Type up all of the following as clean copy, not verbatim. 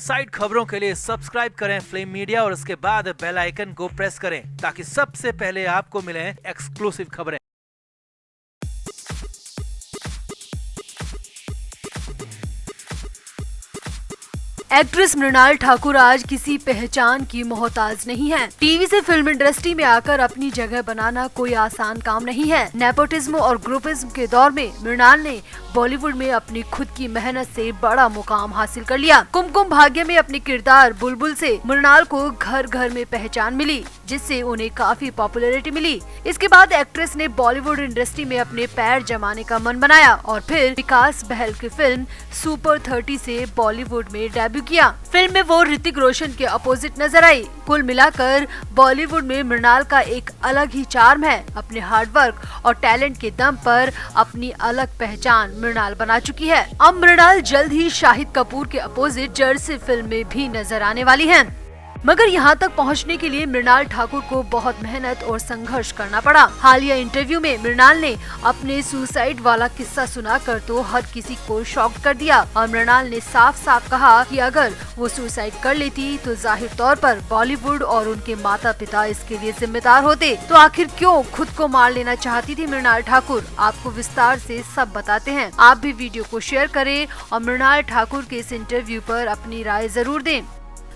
Side खबरों के लिए सब्सक्राइब करें फ्लेम मीडिया और उसके बाद बेल आइकन को प्रेस करें ताकि सबसे पहले आपको मिले एक्सक्लूसिव खबरें। एक्ट्रेस मृणाल ठाकुर आज किसी पहचान की मोहताज नहीं है। टीवी से फिल्म इंडस्ट्री में आकर अपनी जगह बनाना कोई आसान काम नहीं है। नेपोटिज्म और ग्रुपिज्म के दौर में मृणाल ने बॉलीवुड में अपनी खुद की मेहनत से बड़ा मुकाम हासिल कर लिया। कुमकुम भाग्य में अपने किरदार बुलबुल से मृणाल को घर घर में पहचान मिली, जिससे उन्हें काफी पॉपुलैरिटी मिली। इसके बाद एक्ट्रेस ने बॉलीवुड इंडस्ट्री में अपने पैर जमाने का मन बनाया और फिर विकास बहल की फिल्म सुपर 30 से बॉलीवुड में डेब्यू किया। फिल्म में वो ऋतिक रोशन के अपोजिट नजर आई। कुल मिलाकर बॉलीवुड में मृणाल का एक अलग ही चार्म है। अपने हार्डवर्क और टैलेंट के दम पर अपनी अलग पहचान मृणाल बना चुकी है। अब मृणाल जल्द ही शाहिद कपूर के अपोजिट जर्सी फिल्म में भी नजर आने वाली है। मगर यहाँ तक पहुँचने के लिए मृणाल ठाकुर को बहुत मेहनत और संघर्ष करना पड़ा। हालिया इंटरव्यू में मृणाल ने अपने सुसाइड वाला किस्सा सुनाकर तो हर किसी को शॉक कर दिया और मृणाल ने साफ साफ कहा कि अगर वो सुसाइड कर लेती तो जाहिर तौर पर बॉलीवुड और उनके माता पिता इसके लिए जिम्मेदार होते। तो आखिर क्यों खुद को मार लेना चाहती थी मृणाल ठाकुर, आपको विस्तार से सब बताते हैं। आप भी वीडियो को शेयर करें और मृणाल ठाकुर के इस इंटरव्यू पर अपनी राय जरूर दें।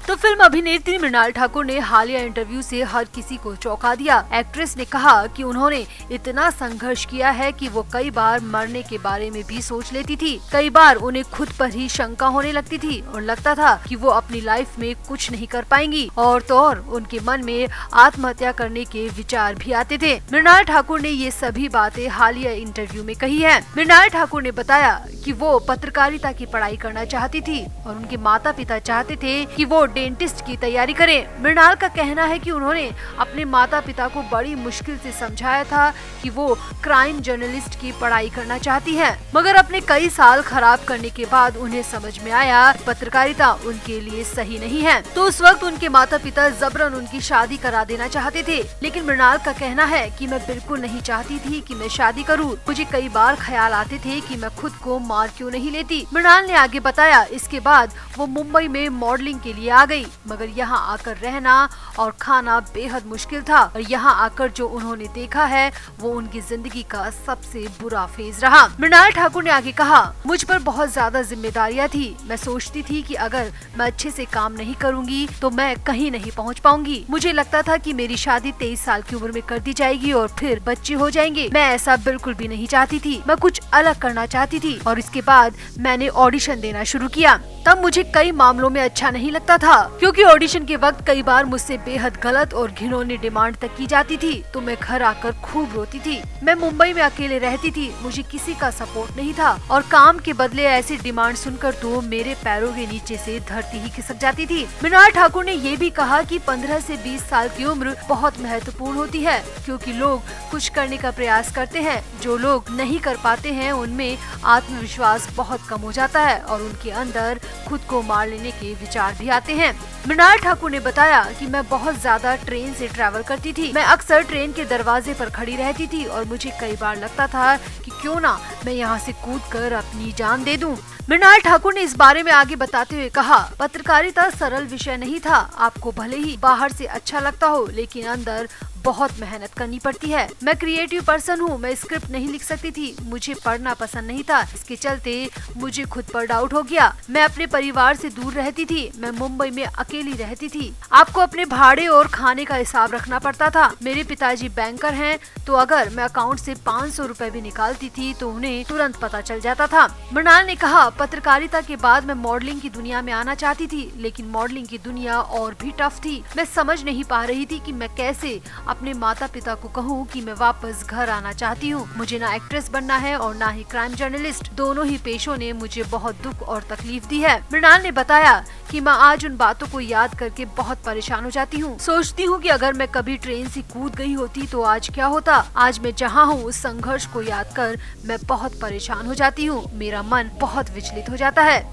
तो फिल्म अभिनेत्री मृणाल ठाकुर ने हालिया इंटरव्यू से हर किसी को चौंका दिया। एक्ट्रेस ने कहा कि उन्होंने इतना संघर्ष किया है कि वो कई बार मरने के बारे में भी सोच लेती थी। कई बार उन्हें खुद पर ही शंका होने लगती थी और लगता था कि वो अपनी लाइफ में कुछ नहीं कर पाएंगी और तो और उनके मन में आत्महत्या करने के विचार भी आते थे। मृणाल ठाकुर ने ये सभी बातें हालिया इंटरव्यू में कही है। मृणाल ठाकुर ने बताया कि वो पत्रकारिता की पढ़ाई करना चाहती थी और उनके माता पिता चाहते थे कि वो डेंटिस्ट की तैयारी करें। मृणाल का कहना है कि उन्होंने अपने माता पिता को बड़ी मुश्किल से समझाया था कि वो क्राइम जर्नलिस्ट की पढ़ाई करना चाहती है, मगर अपने कई साल खराब करने के बाद उन्हें समझ में आया पत्रकारिता उनके लिए सही नहीं है। तो उस वक्त उनके माता पिता जबरन उनकी शादी करा देना चाहते थे, लेकिन मृणाल का कहना है कि मैं बिल्कुल नहीं चाहती थी कि मैं शादी करूं। मुझे कई बार ख्याल आते थे कि मैं खुद को मार क्यों नहीं लेती। मृणाल ने आगे बताया इसके बाद वो मुंबई में मॉडलिंग के लिए आ गई, मगर यहाँ आकर रहना और खाना बेहद मुश्किल था और यहाँ आकर जो उन्होंने देखा है वो उनकी जिंदगी का सबसे बुरा फेज रहा। मृणाल ठाकुर ने आगे कहा, मुझ पर बहुत ज्यादा जिम्मेदारियां थी। मैं सोचती थी कि अगर मैं अच्छे से काम नहीं करूंगी तो मैं कहीं नहीं पहुंच पाऊंगी। मुझे लगता था कि मेरी शादी 23 साल की उम्र में कर दी जाएगी और फिर बच्चे हो जाएंगे। मैं ऐसा बिल्कुल भी नहीं चाहती थी। मैं कुछ अलग करना चाहती थी और इसके बाद मैंने ऑडिशन देना शुरू किया। तब मुझे कई मामलों में अच्छा नहीं लगता था, क्योंकि ऑडिशन के वक्त कई बार मुझसे बेहद गलत और घिनौनी डिमांड तक की जाती थी। तो मैं घर आकर खूब रोती थी। मैं मुंबई में अकेले रहती थी, मुझे किसी का सपोर्ट नहीं था और काम के बदले ऐसी डिमांड सुनकर तो मेरे पैरों के नीचे से धरती ही खिसक जाती थी। मृणाल ठाकुर ने ये भी कहा कि 15 से 20 साल की उम्र बहुत महत्वपूर्ण होती है, क्योंकि लोग कुछ करने का प्रयास करते हैं। जो लोग नहीं कर पाते हैं उनमें आत्मविश्वास बहुत कम हो जाता है और उनके अंदर खुद को मार लेने के विचार भी आते हैं। मृणाल ठाकुर ने बताया कि मैं बहुत ज्यादा ट्रेन से ट्रैवल करती थी। मैं अक्सर ट्रेन के दरवाजे पर खड़ी रहती थी और मुझे कई बार लगता था कि क्यों ना मैं यहाँ से कूदकर अपनी जान दे दूं। मृणाल ठाकुर ने इस बारे में आगे बताते हुए कहा, पत्रकारिता सरल विषय नहीं था। आपको भले ही बाहर से अच्छा लगता हो, लेकिन अंदर बहुत मेहनत करनी पड़ती है। मैं क्रिएटिव पर्सन हूँ, मैं स्क्रिप्ट नहीं लिख सकती थी। मुझे पढ़ना पसंद नहीं था, इसके चलते मुझे खुद पर डाउट हो गया। मैं अपने परिवार से दूर रहती थी। मैं मुंबई में अकेली रहती थी। आपको अपने भाड़े और खाने का हिसाब रखना पड़ता था। मेरे पिताजी बैंकर हैं, तो अगर मैं अकाउंट से 500 रुपए भी निकालती थी तो उन्हें तुरंत पता चल जाता था। मृणाल ने कहा, पत्रकारिता के बाद मैं मॉडलिंग की दुनिया में आना चाहती थी, लेकिन मॉडलिंग की दुनिया और भी टफ थी। मैं समझ नहीं पा रही थी कि मैं कैसे अपने माता पिता को कहूँ कि मैं वापस घर आना चाहती हूँ। मुझे ना एक्ट्रेस बनना है और ना ही क्राइम जर्नलिस्ट। दोनों ही पेशों ने मुझे बहुत दुख और तकलीफ दी है। मृणाल ने बताया कि मैं आज उन बातों को याद करके बहुत परेशान हो जाती हूँ। सोचती हूँ कि अगर मैं कभी ट्रेन से कूद गई होती तो आज क्या होता। आज मैं जहाँ हूँ उस संघर्ष को याद कर मैं बहुत परेशान हो जाती हूँ। मेरा मन बहुत विचलित हो जाता है।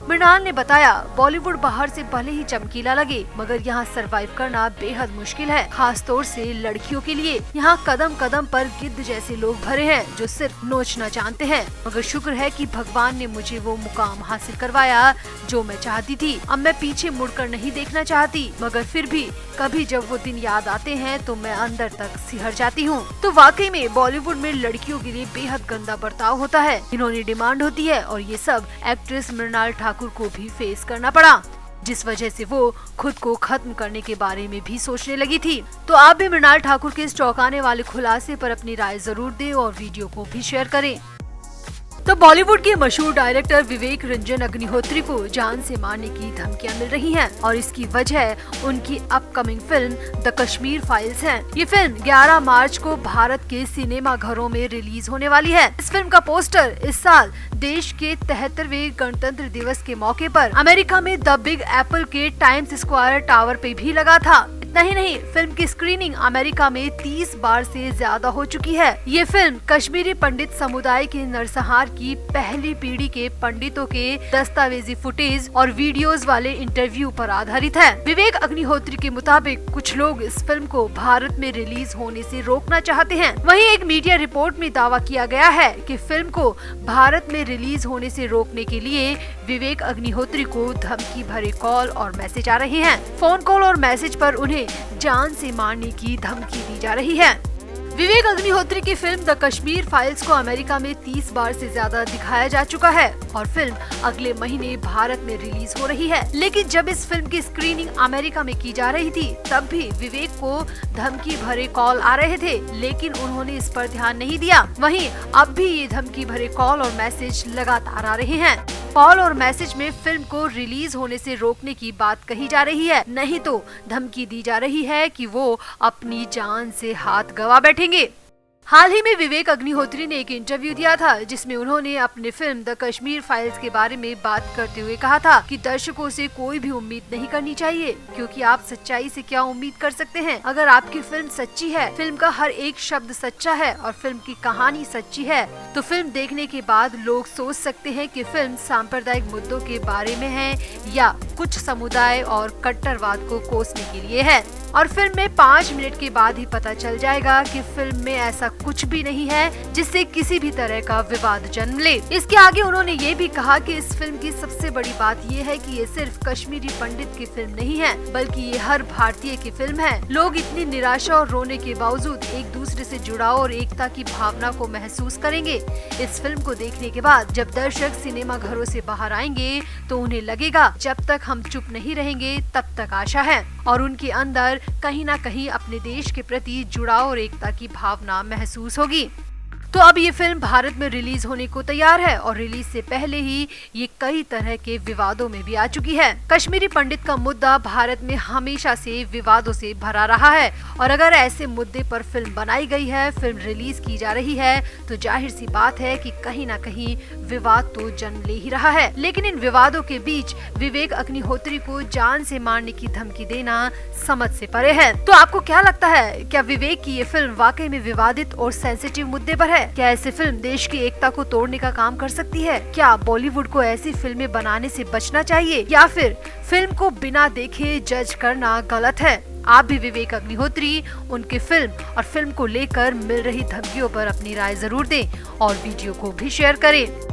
मृणाल ने बताया, बॉलीवुड बाहर से भले ही चमकीला लगे मगर यहाँ सरवाइव करना बेहद मुश्किल है, खास तौर से लड़कियों के लिए। यहाँ कदम कदम पर गिद्ध जैसे लोग भरे हैं जो सिर्फ नोचना जानते हैं, मगर शुक्र है कि भगवान ने मुझे वो मुकाम हासिल करवाया जो मैं चाहती थी। अब मैं पीछे मुड़कर नहीं देखना चाहती, मगर फिर भी कभी जब वो दिन याद आते हैं तो मैं अंदर तक सिहर जाती हूँ। तो वाकई में बॉलीवुड में लड़कियों के लिए बेहद गंदा बर्ताव होता है, इन्होंने डिमांड होती है और ये सब एक्ट्रेस मृणाल ठाकुर को भी फेस करना पड़ा, जिस वजह से वो खुद को खत्म करने के बारे में भी सोचने लगी थी। तो आप भी मृणाल ठाकुर के इस चौंकाने वाले खुलासे पर अपनी राय जरूर दें और वीडियो को भी शेयर करें। तो बॉलीवुड के मशहूर डायरेक्टर विवेक रंजन अग्निहोत्री को जान से मारने की धमकियां मिल रही हैं और इसकी वजह उनकी upcoming film the Kashmir files है। ये फिल्म 11 मार्च को भारत के सिनेमा घरों में रिलीज होने वाली है। इस फिल्म का पोस्टर इस साल देश के 73वें गणतंत्र दिवस के मौके पर अमेरिका में द बिग एप्पल के टाइम्स स्क्वायर टावर पे भी लगा था। इतना ही नहीं, फिल्म की स्क्रीनिंग अमेरिका में 30 बार से ज्यादा हो चुकी है। ये फिल्म कश्मीरी पंडित समुदाय के नरसंहार की पहली पीढ़ी के पंडितों के दस्तावेजी फुटेज और वीडियोस वाले इंटरव्यू पर आधारित है। विवेक अग्निहोत्री के मुताबिक कुछ लोग इस फिल्म को भारत में रिलीज होने से रोकना चाहते हैं। वहीं एक मीडिया रिपोर्ट में दावा किया गया है कि फिल्म को भारत में रिलीज होने से रोकने के लिए विवेक अग्निहोत्री को धमकी भरे कॉल और मैसेज आ रहे हैं। फोन कॉल और मैसेज पर उन्हें जान से मारने की धमकी दी जा रही है। विवेक अग्निहोत्री की फिल्म द कश्मीर फाइल्स को अमेरिका में 30 बार से ज्यादा दिखाया जा चुका है और फिल्म अगले महीने भारत में रिलीज हो रही है। लेकिन जब इस फिल्म की स्क्रीनिंग अमेरिका में की जा रही थी तब भी विवेक को धमकी भरे कॉल आ रहे थे, लेकिन उन्होंने इस पर ध्यान नहीं दिया। वहीं अब भी ये धमकी भरे कॉल और मैसेज लगातार आ रहे हैं। कॉल और मैसेज में फिल्म को रिलीज होने से रोकने की बात कही जा रही है, नहीं तो धमकी दी जा रही है कि वो अपनी जान से हाथ गंवा बैठेंगे। हाल ही में विवेक अग्निहोत्री ने एक इंटरव्यू दिया था जिसमें उन्होंने अपने फिल्म द कश्मीर फाइल्स के बारे में बात करते हुए कहा था कि दर्शकों से कोई भी उम्मीद नहीं करनी चाहिए, क्योंकि आप सच्चाई से क्या उम्मीद कर सकते हैं। अगर आपकी फिल्म सच्ची है, फिल्म का हर एक शब्द सच्चा है और फिल्म की कहानी सच्ची है, तो फिल्म देखने के बाद लोग सोच सकते हैं कि फिल्म सांप्रदायिक मुद्दों के बारे में है या कुछ समुदाय और कट्टरवाद को कोसने के लिए है। और फिल्म में 5 मिनट के बाद ही पता चल जाएगा कि फिल्म में ऐसा कुछ भी नहीं है जिससे किसी भी तरह का विवाद जन्म ले। इसके आगे उन्होंने ये भी कहा कि इस फिल्म की सबसे बड़ी बात ये है कि ये सिर्फ कश्मीरी पंडित की फिल्म नहीं है, बल्कि ये हर भारतीय की फिल्म है। लोग इतनी निराशा और रोने के बावजूद एक दूसरे से जुड़ाव और एकता की भावना को महसूस करेंगे। इस फिल्म को देखने के बाद जब दर्शक सिनेमा घरों से बाहर आएंगे तो उन्हें लगेगा जब तक हम चुप नहीं रहेंगे तब तक आशा है, और उनके अंदर कहीं ना कहीं अपने देश के प्रति जुड़ाव और एकता की भावना महसूस होगी। तो अब ये फिल्म भारत में रिलीज होने को तैयार है और रिलीज से पहले ही ये कई तरह के विवादों में भी आ चुकी है। कश्मीरी पंडित का मुद्दा भारत में हमेशा से विवादों से भरा रहा है और अगर ऐसे मुद्दे पर फिल्म बनाई गई है, फिल्म रिलीज की जा रही है, तो जाहिर सी बात है कि कहीं ना कहीं विवाद तो जन्म ले ही रहा है। लेकिन इन विवादों के बीच विवेक अग्निहोत्री को जान से मारने की धमकी देना समझ से परे है। तो आपको क्या लगता है, क्या विवेक की ये फिल्म वाकई में विवादित और सेंसिटिव मुद्दे पर है? क्या ऐसी फिल्म देश की एकता को तोड़ने का काम कर सकती है? क्या बॉलीवुड को ऐसी फिल्में बनाने से बचना चाहिए या फिर फिल्म को बिना देखे जज करना गलत है? आप भी विवेक अग्निहोत्री, उनके फिल्म और फिल्म को लेकर मिल रही धमकियों पर अपनी राय जरूर दें और वीडियो को भी शेयर करें।